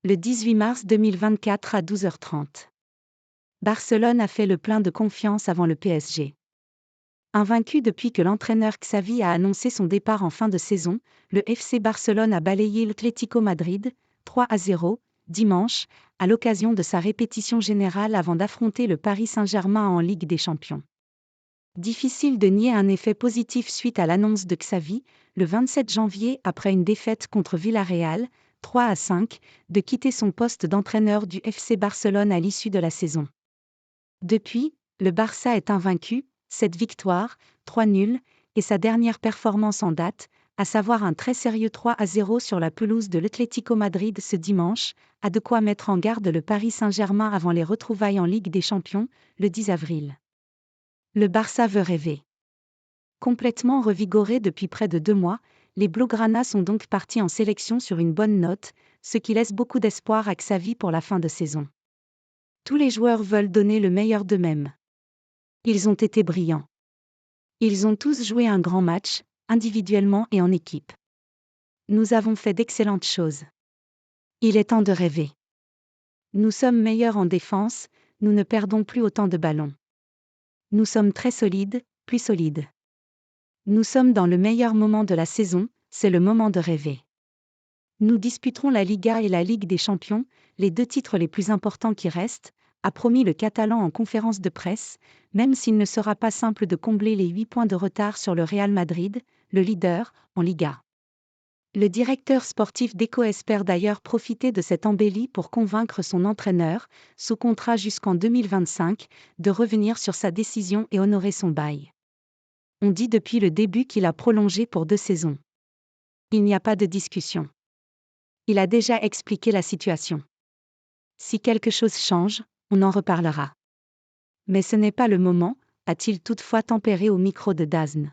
Le 18 mars 2024 à 12h30. Barcelone a fait le plein de confiance avant le PSG. Invaincu depuis que l'entraîneur Xavi a annoncé son départ en fin de saison, le FC Barcelone a balayé l'Atlético Madrid, 3-0, dimanche, à l'occasion de sa répétition générale avant d'affronter le Paris Saint-Germain en Ligue des Champions. Difficile de nier un effet positif suite à l'annonce de Xavi, le 27 janvier après une défaite contre Villarreal, 3-5, de quitter son poste d'entraîneur du FC Barcelone à l'issue de la saison. Depuis, le Barça est invaincu, 7 victoires, 3 nuls, et sa dernière performance en date, à savoir un très sérieux 3-0 sur la pelouse de l'Atlético Madrid ce dimanche, a de quoi mettre en garde le Paris Saint-Germain avant les retrouvailles en Ligue des Champions, le 10 avril. Le Barça veut rêver. Complètement revigorés depuis près de 2 mois, les Blaugrana sont donc partis en sélection sur une bonne note, ce qui laisse beaucoup d'espoir à Xavi pour la fin de saison. Tous les joueurs veulent donner le meilleur d'eux-mêmes. Ils ont été brillants. Ils ont tous joué un grand match, individuellement et en équipe. Nous avons fait d'excellentes choses. Il est temps de rêver. Nous sommes meilleurs en défense, nous ne perdons plus autant de ballons. Nous sommes très solides, plus solides. Nous sommes dans le meilleur moment de la saison, c'est le moment de rêver. Nous disputerons la Liga et la Ligue des Champions, les 2 titres les plus importants qui restent, a promis le Catalan en conférence de presse, même s'il ne sera pas simple de combler les 8 points de retard sur le Real Madrid, le leader, en Liga. Le directeur sportif d'Eco espère d'ailleurs profiter de cette embellie pour convaincre son entraîneur, sous contrat jusqu'en 2025, de revenir sur sa décision et honorer son bail. On dit depuis le début qu'il a prolongé pour 2 saisons. Il n'y a pas de discussion. Il a déjà expliqué la situation. Si quelque chose change, on en reparlera. Mais ce n'est pas le moment, a-t-il toutefois tempéré au micro de DAZN.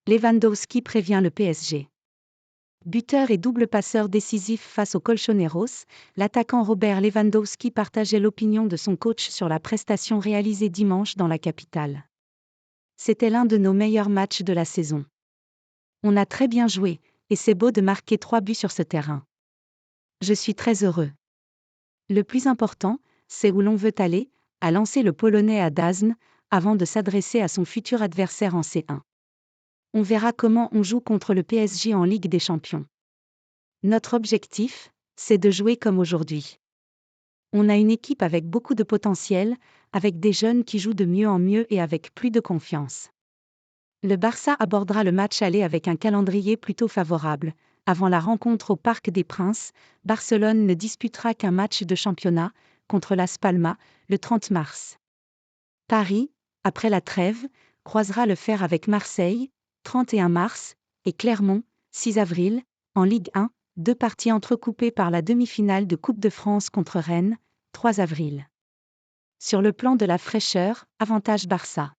Lewandowski prévient le PSG. Buteur et double passeur décisif face aux Colchoneros, l'attaquant Robert Lewandowski partageait l'opinion de son coach sur la prestation réalisée dimanche dans la capitale. C'était l'un de nos meilleurs matchs de la saison. On a très bien joué, et c'est beau de marquer 3 buts sur ce terrain. Je suis très heureux. Le plus important, c'est où l'on veut aller, a lancé le Polonais à DAZN, avant de s'adresser à son futur adversaire en C1. On verra comment on joue contre le PSG en Ligue des Champions. Notre objectif, c'est de jouer comme aujourd'hui. On a une équipe avec beaucoup de potentiel, avec des jeunes qui jouent de mieux en mieux et avec plus de confiance. Le Barça abordera le match aller avec un calendrier plutôt favorable. Avant la rencontre au Parc des Princes, Barcelone ne disputera qu'un match de championnat, contre Las Palmas, le 30 mars. Paris, après la trêve, croisera le fer avec Marseille, 31 mars, et Clermont, 6 avril, en Ligue 1, 2 parties entrecoupées par la demi-finale de Coupe de France contre Rennes, 3 avril. Sur le plan de la fraîcheur, avantage Barça.